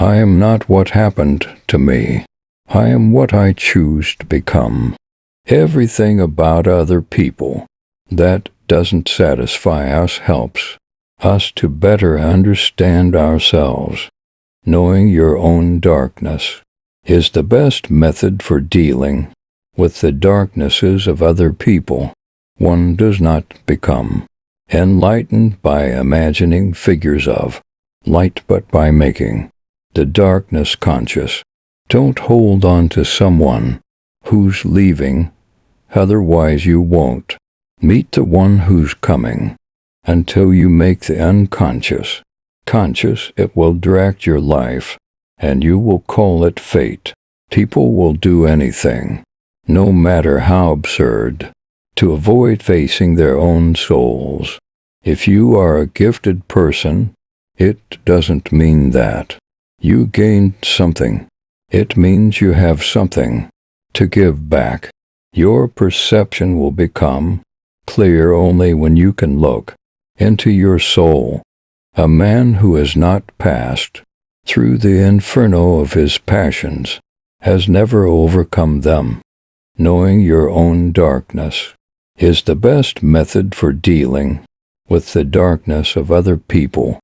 I am not what happened to me. I am what I choose to become. Everything about other people that doesn't satisfy us helps us to better understand ourselves. Knowing your own darkness is the best method for dealing with the darknesses of other people. One does not become enlightened by imagining figures of light, but by making the darkness conscious. Don't hold on to someone who's leaving, otherwise you won't meet the one who's coming. Until you make the unconscious conscious, it will direct your life, and you will call it fate. People will do anything, no matter how absurd, to avoid facing their own souls. If you are a gifted person, it doesn't mean that you gained something. It means you have something to give back. Your perception will become clear only when you can look into your soul. A man who has not passed through the inferno of his passions has never overcome them. Knowing your own darkness is the best method for dealing with the darkness of other people.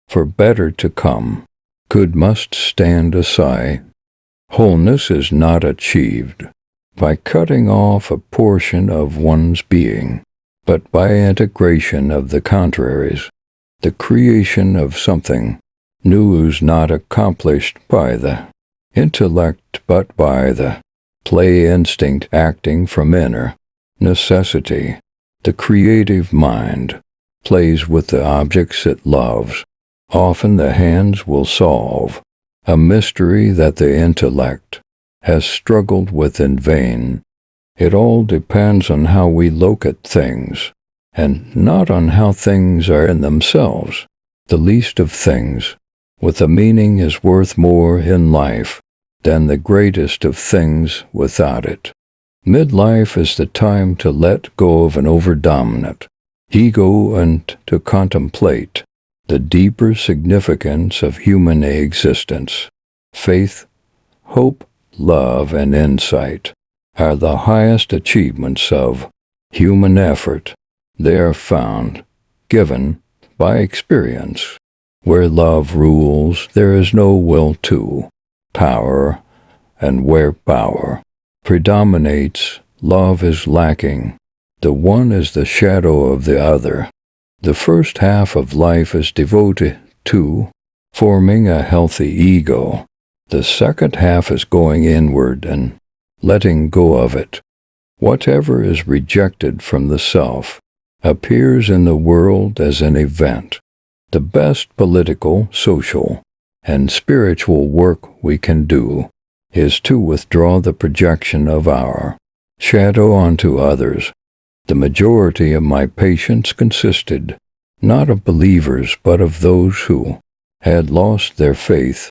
For better to come, good must stand aside. Wholeness is not achieved by cutting off a portion of one's being, but by integration of the contraries. The creation of something new is not accomplished by the intellect, but by the play instinct acting from inner necessity. The creative mind plays with the objects it loves. Often the hands will solve a mystery that the intellect has struggled with in vain. It all depends on how we look at things, and not on how things are in themselves. The least of things with a meaning is worth more in life than the greatest of things without it. Midlife is the time to let go of an overdominant ego and to contemplate the deeper significance of human existence. Faith, hope, love, and insight are the highest achievements of human effort. They are found, given, by experience. Where love rules, there is no will to power, and where power predominates, love is lacking. The one is the shadow of the other. The first half of life is devoted to forming a healthy ego. The second half is going inward and letting go of it. Whatever is rejected from the self appears in the world as an event. The best political, social, and spiritual work we can do is to withdraw the projection of our shadow onto others. The majority of my patients consisted not of believers but of those who had lost their faith.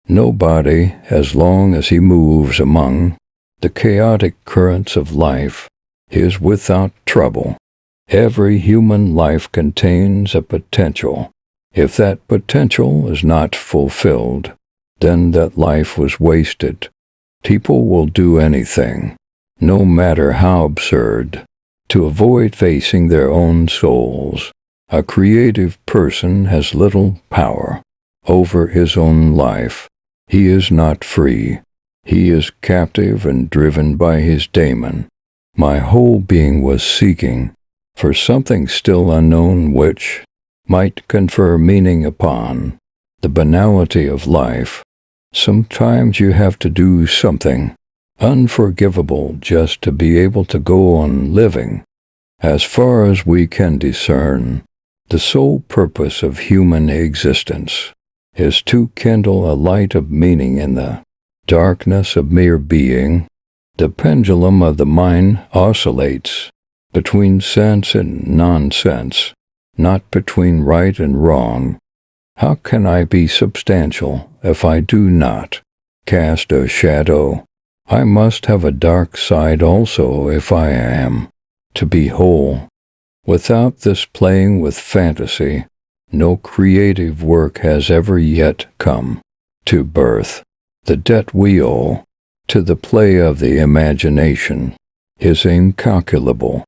Nobody, as long as he moves among the chaotic currents of life, is without trouble. Every human life contains a potential. If that potential is not fulfilled, then that life was wasted. People will do anything, no matter how absurd, to avoid facing their own souls. A creative person has little power over his own life. He is not free. He is captive and driven by his daemon. My whole being was seeking for something still unknown which might confer meaning upon the banality of life. Sometimes you have to do something unforgivable just to be able to go on living. As far as we can discern, the sole purpose of human existence is to kindle a light of meaning in the darkness of mere being. The pendulum of the mind oscillates between sense and nonsense, not between right and wrong. How can I be substantial if I do not cast a shadow? I must have a dark side also if I am to be whole. Without this playing with fantasy, no creative work has ever yet come to birth, the debt we owe to the play of the imagination is incalculable.